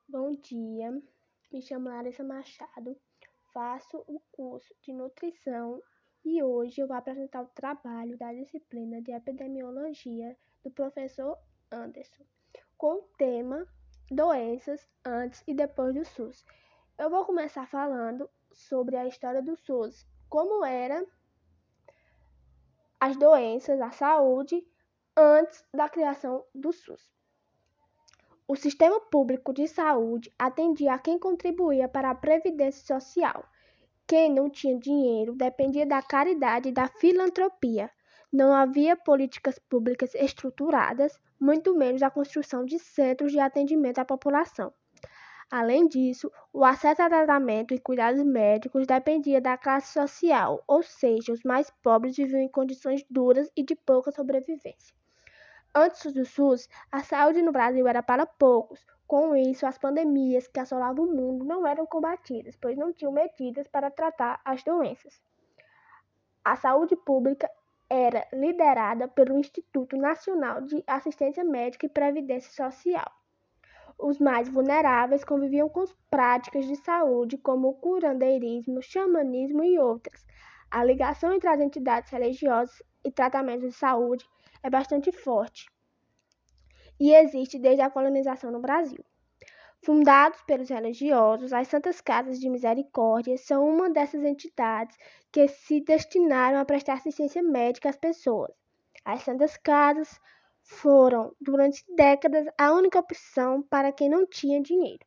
Bom dia, me chamo Larissa Machado, faço o curso de nutrição e hoje eu vou apresentar o trabalho da disciplina de epidemiologia do professor Anderson, com o tema doenças antes e depois do SUS. Eu vou começar falando sobre a história do SUS, como eram as doenças, a saúde antes da criação do SUS. O sistema público de saúde atendia a quem contribuía para a previdência social. Quem não tinha dinheiro dependia da caridade e da filantropia. Não havia políticas públicas estruturadas, muito menos a construção de centros de atendimento à população. Além disso, o acesso a tratamento e cuidados médicos dependia da classe social, ou seja, os mais pobres viviam em condições duras e de pouca sobrevivência. Antes do SUS, a saúde no Brasil era para poucos. Com isso, as pandemias que assolavam o mundo não eram combatidas, pois não tinham medidas para tratar as doenças. A saúde pública era liderada pelo Instituto Nacional de Assistência Médica e Previdência Social. Os mais vulneráveis conviviam com práticas de saúde como o curandeirismo, xamanismo e outras. A ligação entre as entidades religiosas e tratamentos de saúde é bastante forte e existe desde a colonização no Brasil. Fundados pelos religiosos, as Santas Casas de Misericórdia são uma dessas entidades que se destinaram a prestar assistência médica às pessoas. As Santas Casas foram, durante décadas, a única opção para quem não tinha dinheiro.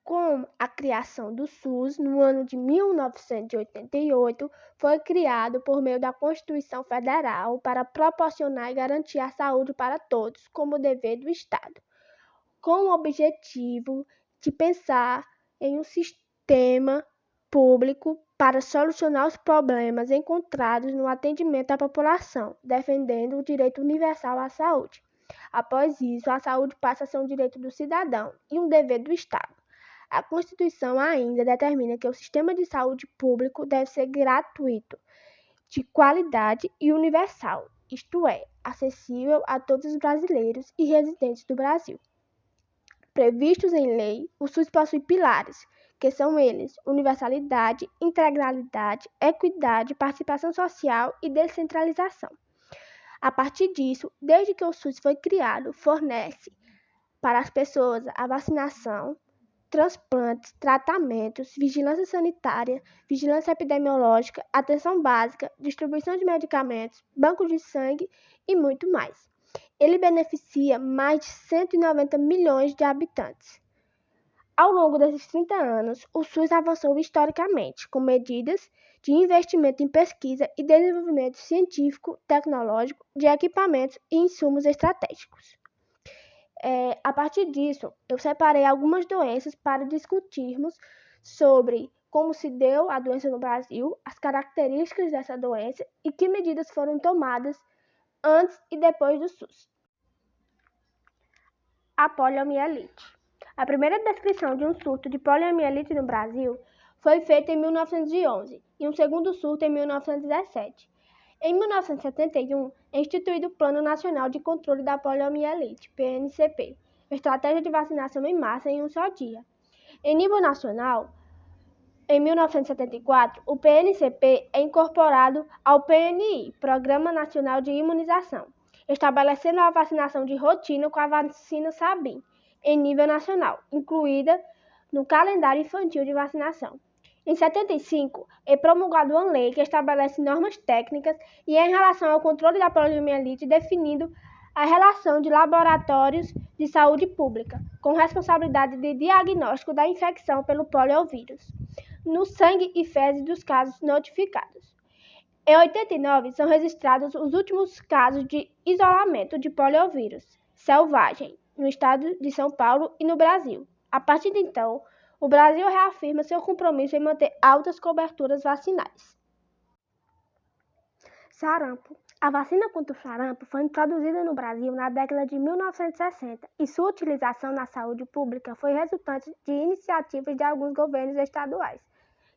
Com a criação do SUS, no ano de 1988, foi criado por meio da Constituição Federal para proporcionar e garantir a saúde para todos, como dever do Estado, com o objetivo de pensar em um sistema público para solucionar os problemas encontrados no atendimento à população, defendendo o direito universal à saúde. Após isso, a saúde passa a ser um direito do cidadão e um dever do Estado. A Constituição ainda determina que o sistema de saúde público deve ser gratuito, de qualidade e universal, isto é, acessível a todos os brasileiros e residentes do Brasil. Previstos em lei, o SUS possui pilares, que são eles: universalidade, integralidade, equidade, participação social e descentralização. A partir disso, desde que o SUS foi criado, fornece para as pessoas a vacinação, transplantes, tratamentos, vigilância sanitária, vigilância epidemiológica, atenção básica, distribuição de medicamentos, banco de sangue e muito mais. Ele beneficia mais de 190 milhões de habitantes. Ao longo desses 30 anos, o SUS avançou historicamente, com medidas de investimento em pesquisa e desenvolvimento científico, tecnológico, de equipamentos e insumos estratégicos. A partir disso, eu separei algumas doenças para discutirmos sobre como se deu a doença no Brasil, as características dessa doença e que medidas foram tomadas antes e depois do SUS. A poliomielite. A primeira descrição de um surto de poliomielite no Brasil foi feita em 1911 e um segundo surto em 1917. Em 1971, é instituído o Plano Nacional de Controle da Poliomielite, PNCP, estratégia de vacinação em massa em um só dia. Em nível nacional, em 1974, o PNCP é incorporado ao PNI, Programa Nacional de Imunização, estabelecendo a vacinação de rotina com a vacina Sabin, em nível nacional, incluída no calendário infantil de vacinação. Em 75, é promulgada uma lei que estabelece normas técnicas e em relação ao controle da poliomielite, definindo a relação de laboratórios de saúde pública, com responsabilidade de diagnóstico da infecção pelo poliovírus, no sangue e fezes dos casos notificados. Em 89, são registrados os últimos casos de isolamento de poliovírus selvagem no estado de São Paulo e no Brasil. A partir de então, o Brasil reafirma seu compromisso em manter altas coberturas vacinais. Sarampo. A vacina contra o sarampo foi introduzida no Brasil na década de 1960 e sua utilização na saúde pública foi resultante de iniciativas de alguns governos estaduais,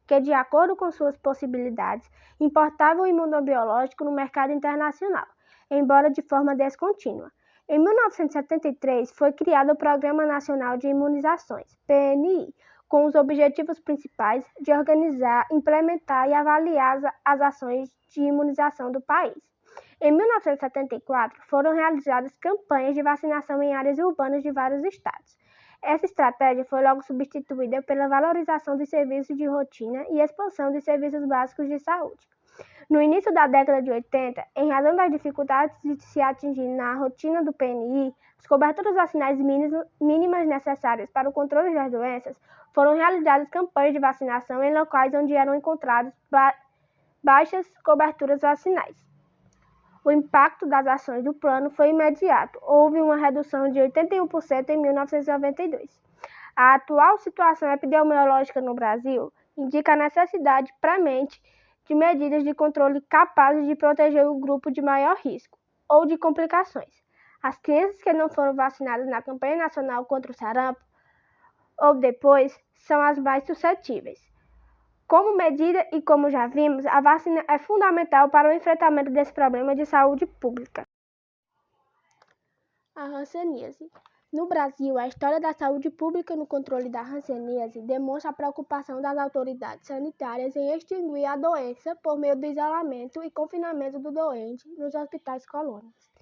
que, de acordo com suas possibilidades, importavam o imunobiológico no mercado internacional, embora de forma descontínua. Em 1973, foi criado o Programa Nacional de Imunizações, PNI, com os objetivos principais de organizar, implementar e avaliar as ações de imunização do país. Em 1974, foram realizadas campanhas de vacinação em áreas urbanas de vários estados. Essa estratégia foi logo substituída pela valorização dos serviços de rotina e expansão dos serviços básicos de saúde. No início da década de 80, em razão das dificuldades de se atingir na rotina do PNI, as coberturas vacinais mínimas necessárias para o controle das doenças, foram realizadas campanhas de vacinação em locais onde eram encontradas baixas coberturas vacinais. O impacto das ações do plano foi imediato. Houve uma redução de 81% em 1992. A atual situação epidemiológica no Brasil indica a necessidade premente de medidas de controle capazes de proteger o grupo de maior risco ou de complicações. As crianças que não foram vacinadas na campanha nacional contra o sarampo ou depois são as mais suscetíveis. Como medida e como já vimos, a vacina é fundamental para o enfrentamento desse problema de saúde pública. A hanseníase. No Brasil, a história da saúde pública no controle da hanseníase demonstra a preocupação das autoridades sanitárias em extinguir a doença por meio do isolamento e confinamento do doente nos hospitais colônias.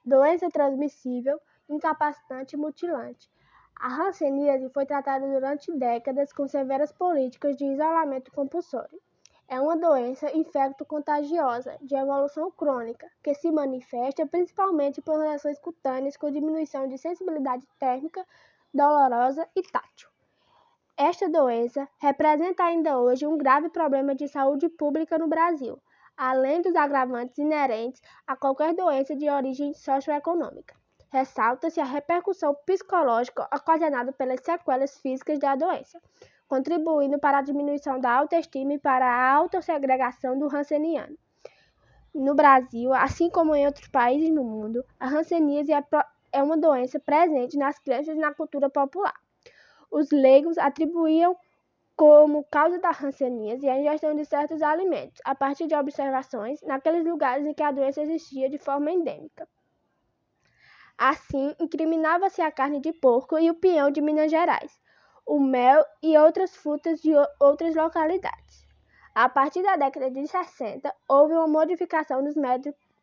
Doença transmissível, incapacitante e mutilante. A hanseníase foi tratada durante décadas com severas políticas de isolamento compulsório. É uma doença infecto-contagiosa de evolução crônica, que se manifesta principalmente por lesões cutâneas com diminuição de sensibilidade térmica, dolorosa e tátil. Esta doença representa ainda hoje um grave problema de saúde pública no Brasil, além dos agravantes inerentes a qualquer doença de origem socioeconômica. Ressalta-se a repercussão psicológica ocasionada pelas sequelas físicas da doença, contribuindo para a diminuição da autoestima e para a autossegregação do hanseniano. No Brasil, assim como em outros países no mundo, a hanseníase é uma doença presente nas crianças e na cultura popular. Os leigos atribuíam como causa da hanseníase a ingestão de certos alimentos, a partir de observações naqueles lugares em que a doença existia de forma endêmica. Assim, incriminava-se a carne de porco e o peão de Minas Gerais, o mel e outras frutas de outras localidades. A partir da década de 60, houve uma modificação nos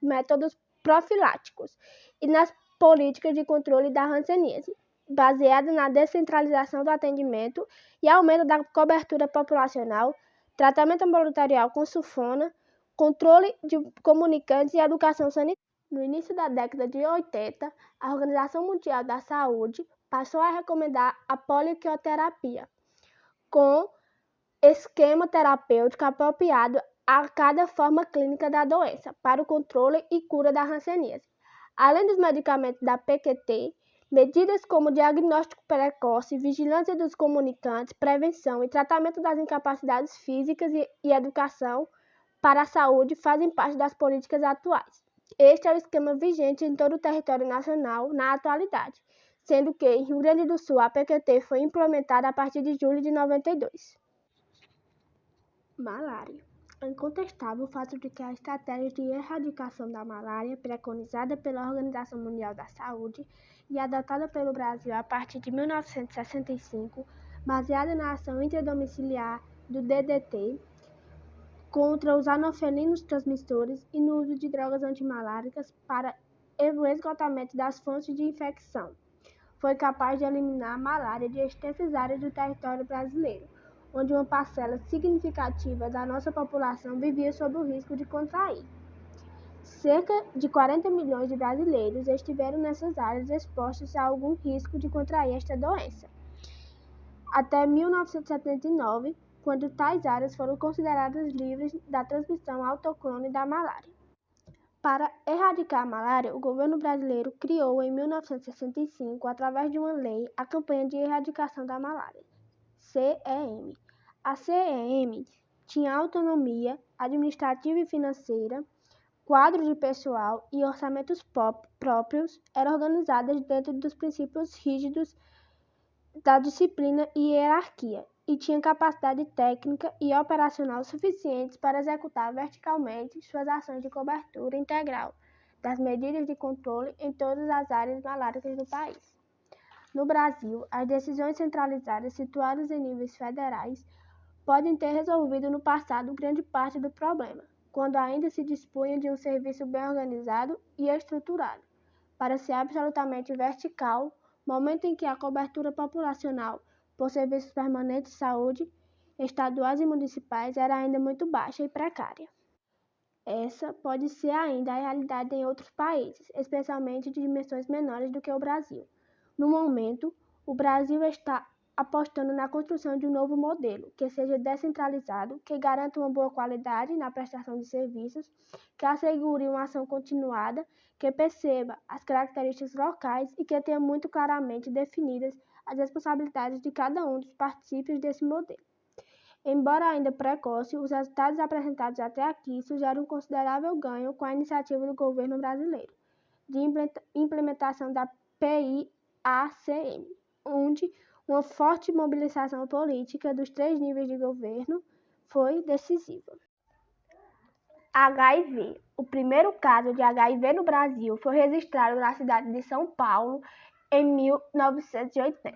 métodos profiláticos e nas políticas de controle da hanseníase, baseada na descentralização do atendimento e aumento da cobertura populacional, tratamento ambulatorial com sulfona, controle de comunicantes e educação sanitária. No início da década de 80, a Organização Mundial da Saúde passou a recomendar a poliquioterapia, com esquema terapêutico apropriado a cada forma clínica da doença, para o controle e cura da hanseníase. Além dos medicamentos da PQT, medidas como diagnóstico precoce, vigilância dos comunicantes, prevenção e tratamento das incapacidades físicas e educação para a saúde fazem parte das políticas atuais. Este é o esquema vigente em todo o território nacional na atualidade, sendo que em Rio Grande do Sul a PQT foi implementada a partir de julho de 92. Malária. É incontestável o fato de que a estratégia de erradicação da malária, preconizada pela Organização Mundial da Saúde e adotada pelo Brasil a partir de 1965, baseada na ação intradomiciliar do DDT, contra os anofelinos transmissores e no uso de drogas antimaláricas para o esgotamento das fontes de infecção, foi capaz de eliminar a malária de extensas áreas do território brasileiro, onde uma parcela significativa da nossa população vivia sob o risco de contrair. Cerca de 40 milhões de brasileiros estiveram nessas áreas expostos a algum risco de contrair esta doença. Até 1979, quando tais áreas foram consideradas livres da transmissão autóctone da malária. Para erradicar a malária, o governo brasileiro criou em 1965, através de uma lei, a Campanha de Erradicação da Malária, CEM. A CEM tinha autonomia administrativa e financeira, quadro de pessoal e orçamentos próprios, eram organizadas dentro dos princípios rígidos da disciplina e hierarquia, e tinha capacidade técnica e operacional suficientes para executar verticalmente suas ações de cobertura integral das medidas de controle em todas as áreas maláricas do país. No Brasil, as decisões centralizadas situadas em níveis federais podem ter resolvido no passado grande parte do problema, quando ainda se dispunha de um serviço bem organizado e estruturado. Para ser absolutamente vertical, momento em que a cobertura populacional por serviços permanentes de saúde, estaduais e municipais, era ainda muito baixa e precária. Essa pode ser ainda a realidade em outros países, especialmente de dimensões menores do que o Brasil. No momento, o Brasil está apostando na construção de um novo modelo, que seja descentralizado, que garanta uma boa qualidade na prestação de serviços, que assegure uma ação continuada, que perceba as características locais e que tenha muito claramente definidas as responsabilidades de cada um dos participantes desse modelo. Embora ainda precoce, os resultados apresentados até aqui sugerem um considerável ganho com a iniciativa do governo brasileiro de implementação da PIACM, onde uma forte mobilização política dos 3 níveis de governo foi decisiva. HIV. O primeiro caso de HIV no Brasil foi registrado na cidade de São Paulo em 1980.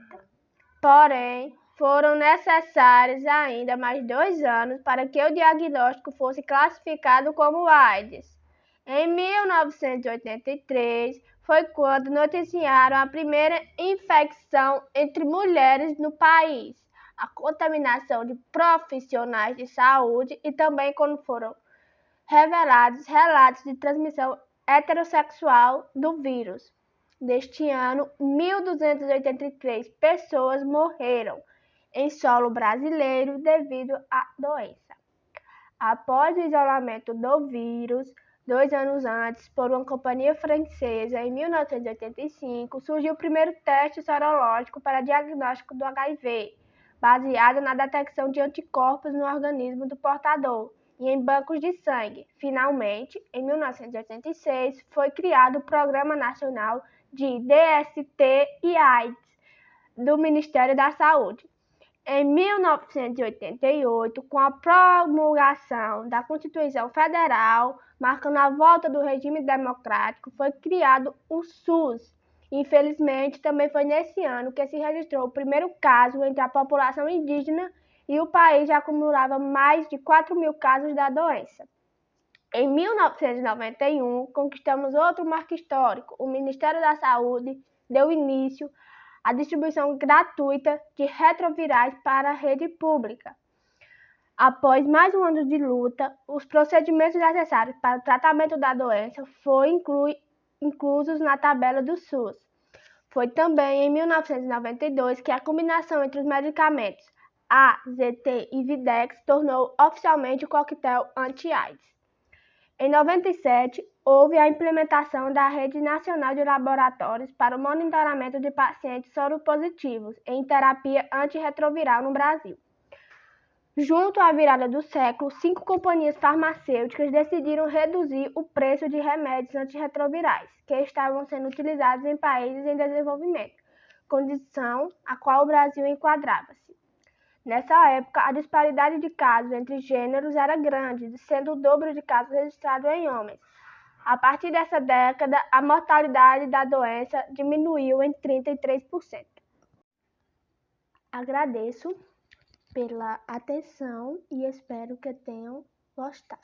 Porém, foram necessários ainda mais 2 anos para que o diagnóstico fosse classificado como AIDS. Em 1983, foi quando noticiaram a primeira infecção entre mulheres no país, a contaminação de profissionais de saúde e também quando foram revelados relatos de transmissão heterossexual do vírus. Neste ano, 1.283 pessoas morreram em solo brasileiro devido à doença. Após o isolamento do vírus, 2 anos antes, por uma companhia francesa, em 1985, surgiu o primeiro teste sorológico para diagnóstico do HIV, baseado na detecção de anticorpos no organismo do portador e em bancos de sangue. Finalmente, em 1986, foi criado o Programa Nacional de DST e AIDS do Ministério da Saúde. Em 1988, com a promulgação da Constituição Federal, marcando a volta do regime democrático, foi criado o SUS. Infelizmente, também foi nesse ano que se registrou o primeiro caso entre a população indígena e o país já acumulava mais de 4.000 casos da doença. Em 1991, conquistamos outro marco histórico. O Ministério da Saúde deu início à distribuição gratuita de retrovirais para a rede pública. Após mais um ano de luta, os procedimentos necessários para o tratamento da doença foram inclusos na tabela do SUS. Foi também em 1992 que a combinação entre os medicamentos AZT e Videx tornou oficialmente o coquetel anti-AIDS. Em 97, houve a implementação da Rede Nacional de Laboratórios para o monitoramento de pacientes soropositivos em terapia antirretroviral no Brasil. Junto à virada do século, 5 companhias farmacêuticas decidiram reduzir o preço de remédios antirretrovirais que estavam sendo utilizados em países em desenvolvimento, condição a qual o Brasil enquadrava-se. Nessa época, a disparidade de casos entre gêneros era grande, sendo o dobro de casos registrados em homens. A partir dessa década, a mortalidade da doença diminuiu em 33%. Agradeço pela atenção e espero que tenham gostado.